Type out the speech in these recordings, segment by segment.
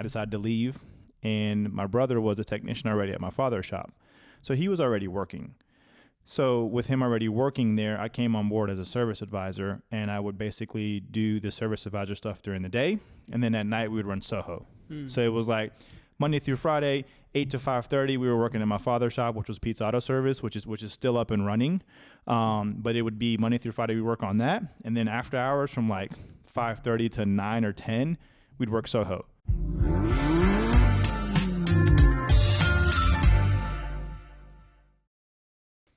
I decided to leave, and my brother was a technician already at my father's shop. So he was already working. So with him already working there, I came on board as a service advisor, and I would basically do the service advisor stuff during the day, and then at night we would run SOHO. So it was like Monday through Friday, 8 to 5:30. We were working in my father's shop, which was Pete's Auto Service, which is still up and running. But it would be Monday through Friday we work on that, and then after hours from like 5:30 to 9 or 10, we'd work SOHO.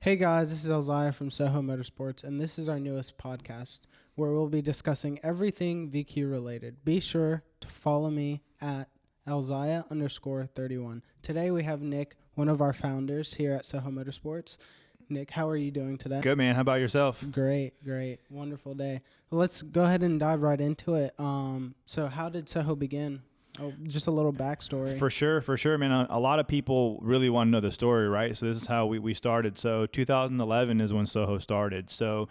Hey guys, this is Elziah from SOHO Motorsports, and this is our newest podcast where we'll be discussing everything VQ related. Be sure to follow me at Elziah_31. Today we have Nick, one of our founders here at SOHO Motorsports. Nick, how are you doing today? Good, man. How about yourself? Great. Wonderful day. Let's go ahead and dive right into it. So how did SOHO begin? Oh, just a little backstory. For sure, man. A lot of people really want to know the story, right? So this is how we started. So 2011 is when SOHO started. So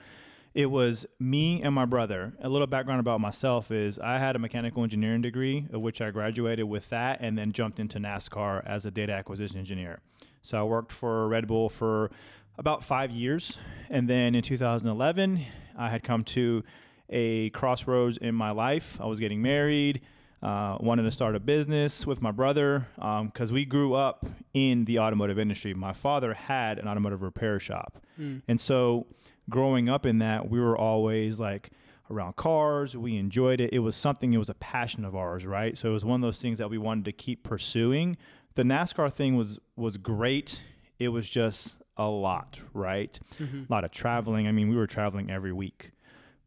it was me and my brother. A little background about myself is I had a mechanical engineering degree, of which I graduated with that and then jumped into NASCAR as a data acquisition engineer. So I worked for Red Bull for about 5 years. And then in 2011, I had come to a crossroads in my life. I was getting married. Wanted to start a business with my brother because we grew up in the automotive industry. My father had an automotive repair shop. And so growing up in that, we were always like around cars. We enjoyed it. It was a passion of ours, right? So it was one of those things that we wanted to keep pursuing. The NASCAR thing was great. It was just a lot, right? A lot of traveling. I mean, we were traveling every week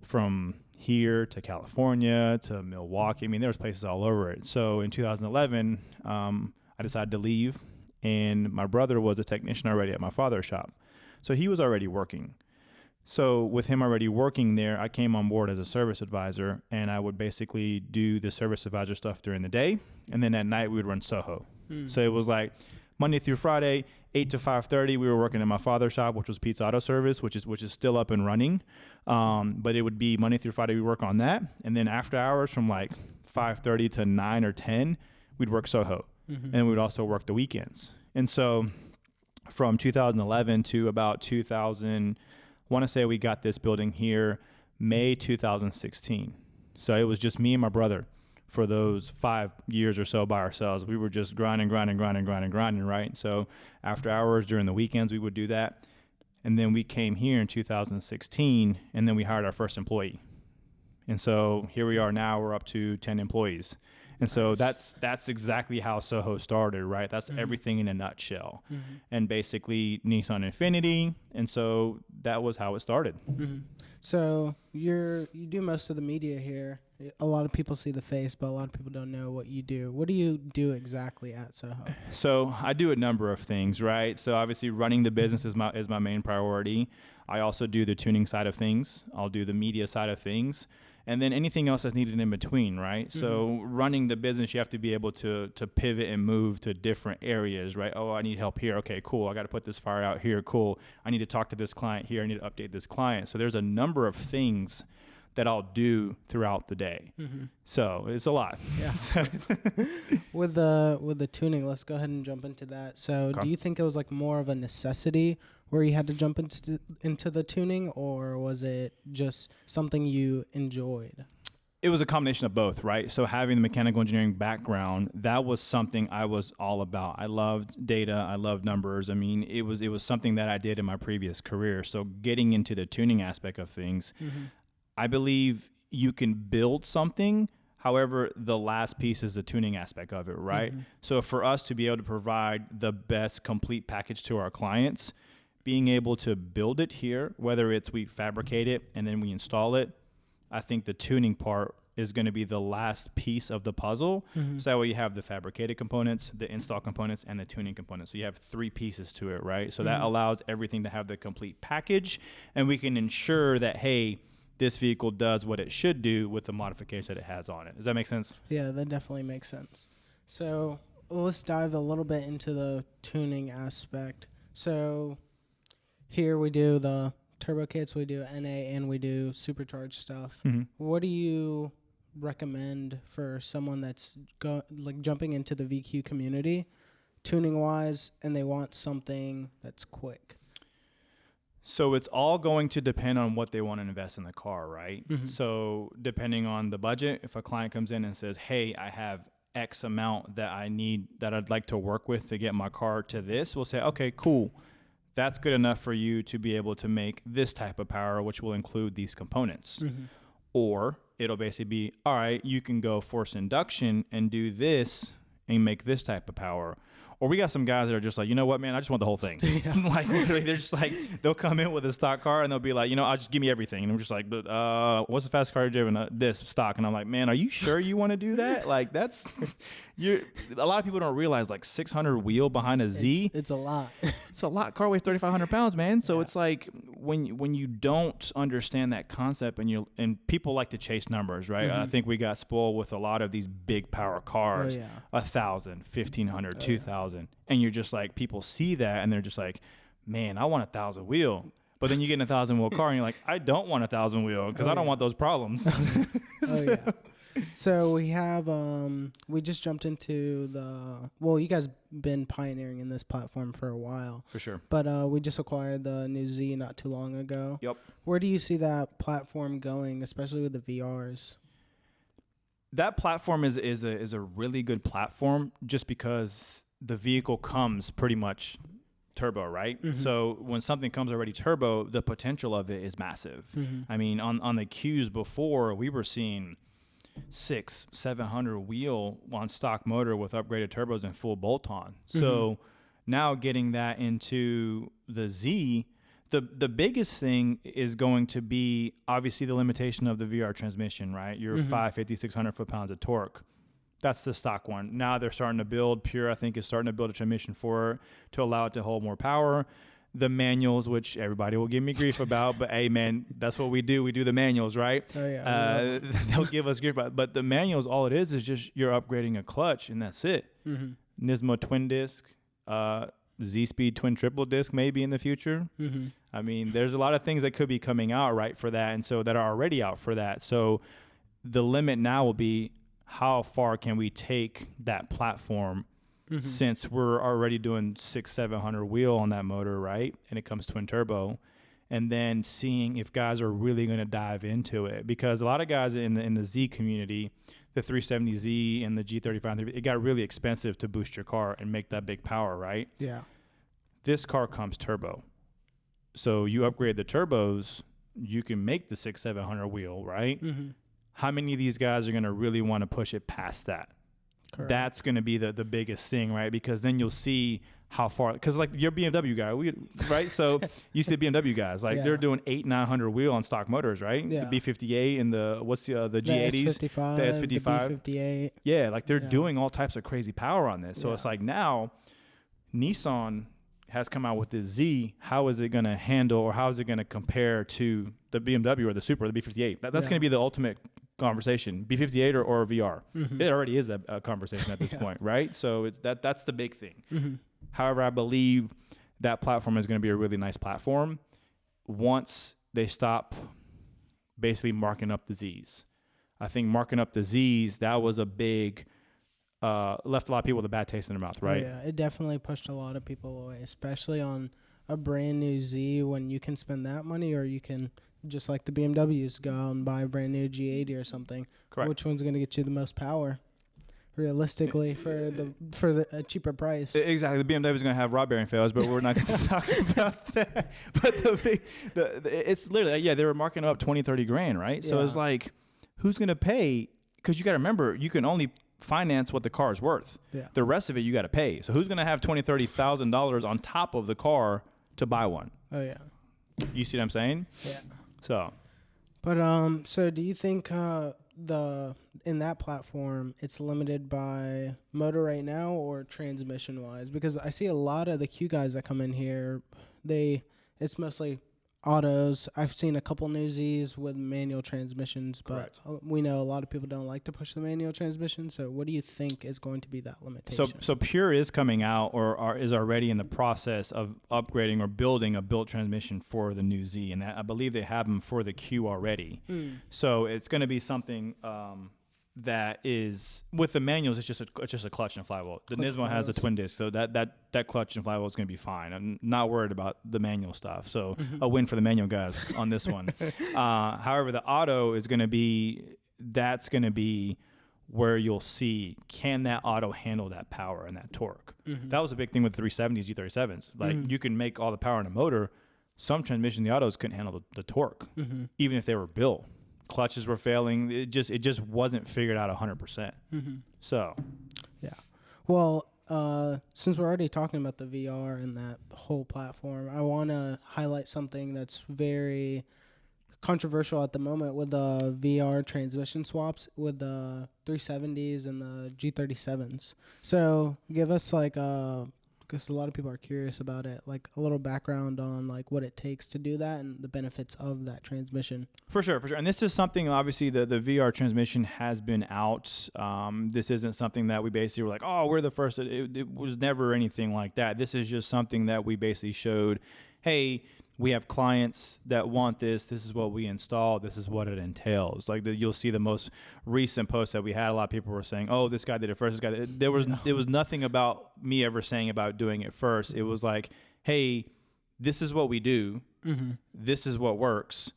from here to California to Milwaukee. I mean, there was places all over it. So in 2011, I decided to leave, and my brother was a technician already at my father's shop. So he was already working. So with him already working there, I came on board as a service advisor, and I would basically do the service advisor stuff during the day, and then at night we would run SOHO. So it was like Monday through Friday, 8 to 5:30, we were working in my father's shop, which was Pete's Auto Service, which is still up and running. But it would be Monday through Friday, we work on that. And then after hours from like 5:30 to 9 or 10, we'd work SOHO. And we'd also work the weekends. And so from 2011 to about 2000, I want to say we got this building here May 2016. So it was just me and my brother for those 5 years or so by ourselves. We were just grinding, right? So after hours during the weekends, we would do that. And then we came here in 2016, and then we hired our first employee. And so here we are now, we're up to 10 employees. And so that's exactly how SOHO started, right? That's everything in a nutshell. And basically Nissan Infiniti. And so that was how it started. So you do most of the media here. A lot of people see the face, but a lot of people don't know what you do. What do you do exactly at SOHO? So I do a number of things, right? So obviously running the business is my main priority. I also do the tuning side of things. I'll do the media side of things. And then anything else that's needed in between, right? So running the business, you have to be able to pivot and move to different areas, right? Oh, I need help here. Okay, cool. I got to put this fire out here. Cool. I need to talk to this client here. I need to update this client. So there's a number of things that I'll do throughout the day. So it's a lot. Yeah. With the tuning, let's go ahead and jump into that. So do you think it was like more of a necessity where you had to jump into the tuning, or was it just something you enjoyed? It was a combination of both, right? So having the mechanical engineering background, that was something I was all about. I loved data. I loved numbers. I mean, it was something that I did in my previous career. So getting into the tuning aspect of things, I believe you can build something. However, the last piece is the tuning aspect of it, right? So for us to be able to provide the best complete package to our clients, being able to build it here, whether it's we fabricate it and then we install it, I think the tuning part is going to be the last piece of the puzzle. So that way you have the fabricated components, the install components, and the tuning components. So you have 3 pieces to it, right? So that allows everything to have the complete package, and we can ensure that, hey, this vehicle does what it should do with the modifications that it has on it. Does that make sense? Yeah, that definitely makes sense. So let's dive a little bit into the tuning aspect. So here we do the turbo kits, we do NA, and we do supercharged stuff. What do you recommend for someone that's jumping into the VQ community, tuning wise, and they want something that's quick? So it's all going to depend on what they want to invest in the car, right? Mm-hmm. So depending on the budget, if a client comes in and says, hey, I have X amount that I need, that I'd like to work with to get my car to this, we'll say, okay, cool. That's good enough for you to be able to make this type of power, which will include these components. Mm-hmm. Or it'll basically be, all right, you can go force induction and do this and make this type of power. Or we got some guys that are just like, you know what, man, I just want the whole thing. Yeah. Like literally, they're just like, they'll come in with a stock car and they'll be like, you know, I'll just give me everything. And I'm just like, but what's the fastest car you've driven? This stock. And I'm like, man, are you sure you want to do that? Like that's, a lot of people don't realize like 600 wheel behind a Z. It's a lot. It's a lot. Car weighs 3,500 pounds, man. So it's like when you don't understand that concept and people like to chase numbers, right? Mm-hmm. I think we got spoiled with a lot of these big power cars, 1,000, 1,500, 2,000. And you're just like, people see that and they're just like, man, I want 1,000 wheel. But then you get in 1,000 wheel car and you're like, I don't want 1,000 wheel because I don't want those problems. So we have, we just jumped into you guys been pioneering in this platform for a while. For sure. But we just acquired the new Z not too long ago. Yep. Where do you see that platform going, especially with the VRs? That platform is a really good platform just because the vehicle comes pretty much turbo, right? Mm-hmm. So when something comes already turbo, the potential of it is massive. Mm-hmm. I mean, on the Qs before, we were seeing 600-700 wheel on stock motor with upgraded turbos and full bolt-on. Mm-hmm. So now getting that into the Z, the biggest thing is going to be obviously the limitation of the VR transmission, right? Your 550, 600 foot-pounds of torque. That's the stock one. Now they're starting to build, Pure I think is starting to build a transmission for it to allow it to hold more power. The manuals, which everybody will give me grief about, but hey man, that's what we do. We do the manuals, right? Oh yeah. They'll give us grief about it. But the manuals, all it is just you're upgrading a clutch and that's it. Mm-hmm. Nismo twin disc, Z-Speed twin triple disc maybe in the future. Mm-hmm. I mean, there's a lot of things that could be coming out right for that, and so that are already out for that. So the limit now will be how far can we take that platform since we're already doing 600-700 wheel on that motor, right? And it comes twin turbo, and then seeing if guys are really going to dive into it, because a lot of guys in the Z community, the 370Z and the G35, it got really expensive to boost your car and make that big power, right? Yeah. This car comes turbo. So you upgrade the turbos, you can make the 600-700 wheel, right? Mm-hmm. How many of these guys are going to really want to push it past that? Correct. That's going to be the biggest thing, right? Because then you'll see how far, because like your BMW guy, right? So you see the BMW guys, like they're doing 800-900 wheel on stock motors, right? Yeah. The B58 and the G80s, the S55, the B58. Yeah, like they're doing all types of crazy power on this. So it's like now Nissan has come out with this Z. How is it going to handle, or how is it going to compare to the BMW or the Supra, the B58? That's going to be the ultimate conversation, B58 or VR. Mm-hmm. It already is a conversation at this point, right? So that's the big thing. Mm-hmm. However, I believe that platform is going to be a really nice platform once they stop basically marking up the Zs. I think marking up the Zs, that was a big left a lot of people with a bad taste in their mouth, right? Oh, yeah, it definitely pushed a lot of people away, especially on a brand new Z when you can spend that money, or you can, just like the BMWs, go out and buy a brand new G80 or something. Correct. Which one's going to get you the most power, realistically, for a cheaper price? Exactly. The BMW is going to have rod bearing failures, but we're not going to talk about that. But it's literally, they were marking up 20, 30 grand, right? So it's like, who's going to pay? Because you got to remember, you can only finance what the car is worth. Yeah. The rest of it you got to pay. So who's going to have $20,000-$30,000 on top of the car to buy one? Oh yeah. You see what I'm saying? Yeah. So. But so do you think in that platform it's limited by motor right now or transmission wise? Because I see a lot of the Q guys that come in here, it's mostly autos. I've seen a couple new Zs with manual transmissions, but we know a lot of people don't like to push the manual transmission. So what do you think is going to be that limitation? So Pure is coming out or is already in the process of upgrading or building a built transmission for the new Z, and I believe they have them for the Q already. So it's going to be something that is with the manuals. It's just a clutch and a flywheel. The Nismo has a twin disc, so that clutch and flywheel is going to be fine. I'm not worried about the manual stuff. So a win for the manual guys on this one. However, the auto is going to be where you'll see, can that auto handle that power and that torque? That was a big thing with 370s, G37s. Like you can make all the power in a motor. Some transmission, the autos couldn't handle the torque, even if they were built. Clutches were failing. It just wasn't figured out 100%. So, yeah. Well, since we're already talking about the VR and that whole platform, I want to highlight something that's very controversial at the moment with the VR transmission swaps with the 370s and the G37s. So give us because a lot of people are curious about it, like a little background on like what it takes to do that and the benefits of that transmission. For sure. And this is something, obviously, the VR transmission has been out. This isn't something that we basically were like, oh, we're the first. It was never anything like that. This is just something that we basically showed, hey, we have clients that want this. This is what we install. This is what it entails. Like you'll see the most recent post that we had. A lot of people were saying, "Oh, this guy did it first." This guy there was nothing about me ever saying about doing it first. It was like, "Hey, this is what we do. This is what works.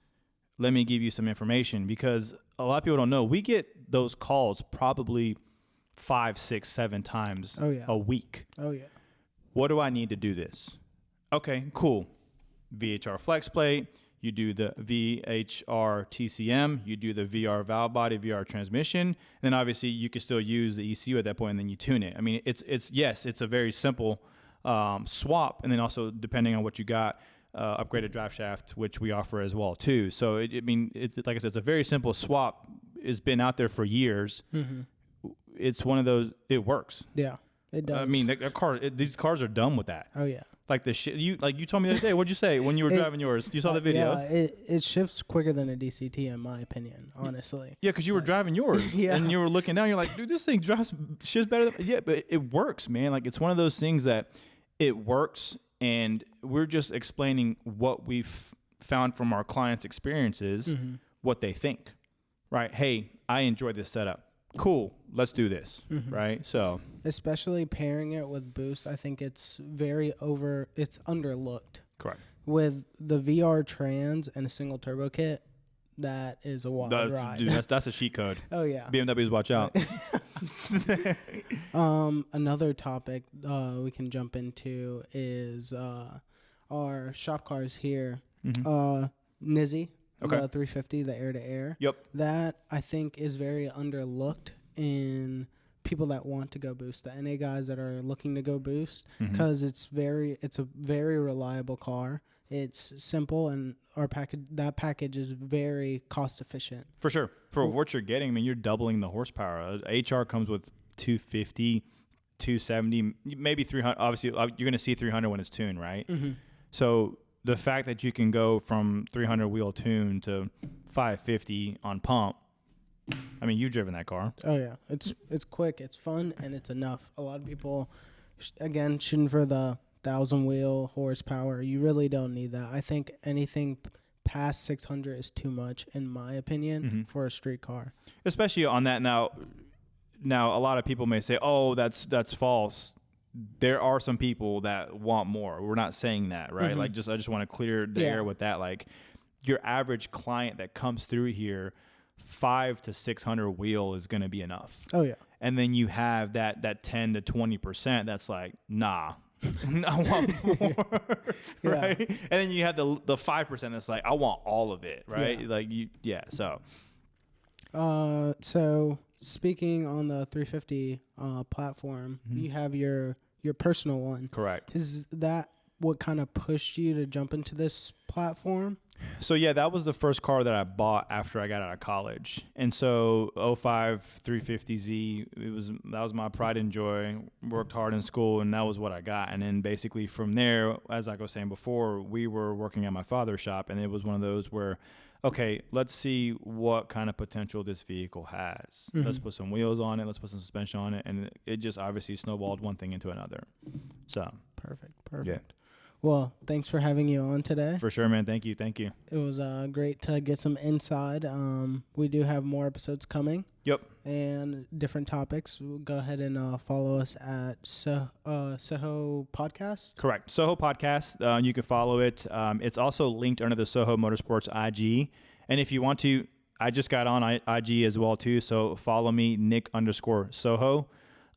Let me give you some information." Because a lot of people don't know. We get those calls probably 5, 6, 7 times a week. Oh yeah. What do I need to do this? Okay, cool. VHR flex plate, you do the VHR TCM, you do the VR valve body, VR transmission, and then obviously you can still use the ECU at that point, and then you tune it. I mean, it's a very simple swap, and then also depending on what you got, upgraded drive shaft, which we offer as well too. So it's like I said, it's a very simple swap. It's been out there for years. It's one of those. It works. Yeah, it does. I mean, these cars are done with that. Oh yeah. Like you told me the other day. What'd you say when you were driving yours? You saw the video. Yeah, it shifts quicker than a DCT in my opinion, honestly. Yeah, because you were driving yours, and you were looking down. You're like, dude, this thing shifts better. Yeah, but it works, man. Like it's one of those things that it works, and we're just explaining what we've found from our clients' experiences, what they think. Right? Hey, I enjoy this setup. Cool, let's do this, right? So especially pairing it with boost, I think it's it's underlooked. Correct. With the VR trans and a single turbo kit, that is a wild ride. Dude, that's a cheat code. Oh yeah. BMWs, watch out. Another topic we can jump into is our shop cars here. Nizzy. Okay. The 350, the air-to-air. Yep. That, I think, is very underlooked in people that want to go boost, the NA guys that are looking to go boost, because it's a very reliable car. It's simple, and that package is very cost-efficient. For sure. For what you're getting, I mean, you're doubling the horsepower. HR comes with 250, 270, maybe 300. Obviously, you're going to see 300 when it's tuned, right? So the fact that you can go from 300 wheel tune to 550 on pump, I mean, you've driven that car. Oh yeah, it's quick, it's fun, and it's enough. A lot of people, again, shooting for the 1,000 wheel horsepower. You really don't need that. I think anything past 600 is too much, in my opinion, for a street car. Especially on that now, a lot of people may say, "Oh, that's false." There are some people that want more. We're not saying that, right? Like, I just want to clear the air with that. Like, your average client that comes through here, 500 to 600 wheel is going to be enough. Oh yeah. And then you have that 10 to 20% that's like, nah, I want more, right? And then you have the 5% that's like, I want all of it, right? So speaking on the 350 platform, you have your personal one. Correct. Is that what kind of pushed you to jump into this platform? So yeah, that was the first car that I bought after I got out of college. And so 05 350Z, that was my pride and joy. Worked hard in school, and that was what I got. And then basically from there, as I was saying before, we were working at my father's shop, and it was one of those where, okay, let's see what kind of potential this vehicle has. Let's put some wheels on it. Let's put some suspension on it. And it just obviously snowballed one thing into another. So Perfect. Yeah. Well, thanks for having you on today. For sure, man. Thank you. It was great to get some inside. We do have more episodes coming. Yep. And different topics. We'll go ahead and follow us at SOHO Podcast. Correct. SOHO Podcast. You can follow it. It's also linked under the SOHO Motorsports IG. And if you want to, I just got on IG as well too. So follow me, Nick_Soho.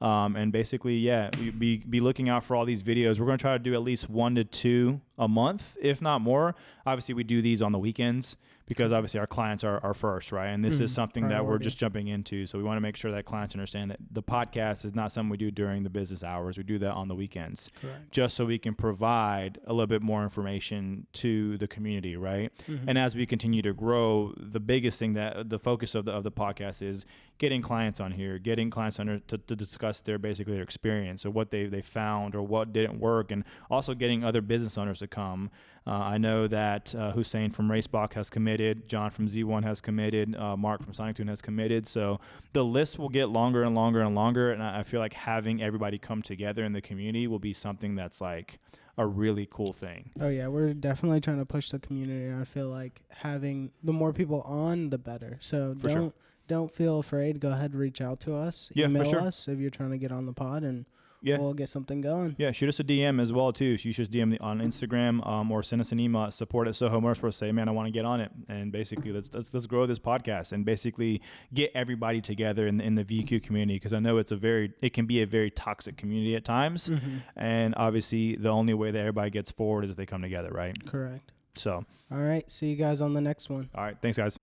And basically, yeah, be looking out for all these videos. We're going to try to do at least 1 to 2 a month, if not more. Obviously, we do these on the weekends because obviously our clients are first, right? And this is something that we're just jumping into. So we want to make sure that clients understand that the podcast is not something we do during the business hours. We do that on the weekends. Correct. Just so we can provide a little bit more information to the community, right? And as we continue to grow, the biggest thing that the focus of the podcast is getting clients on here, getting clients on here to discuss their experience or what they found or what didn't work, and also getting other business owners to come. I know that Hussein from Racebach has committed, John from Z1 has committed, Mark from Sonic Tune has committed. So the list will get longer and longer and longer, and I feel like having everybody come together in the community will be something that's like a really cool thing. Oh yeah, we're definitely trying to push the community, and I feel like having the more people on, the better. So don't feel afraid. Go ahead and reach out to us. Yeah, Email us if you're trying to get on the pod, and we'll get something going. Yeah, shoot us a DM as well too. You should DM on Instagram or send us an email at support@SOHO Motorsports. Say, man, I want to get on it, and basically let's grow this podcast and basically get everybody together in the VQ community, because I know it can be a very toxic community at times, and obviously the only way that everybody gets forward is if they come together, right? Correct. So, all right, see you guys on the next one. All right, thanks guys.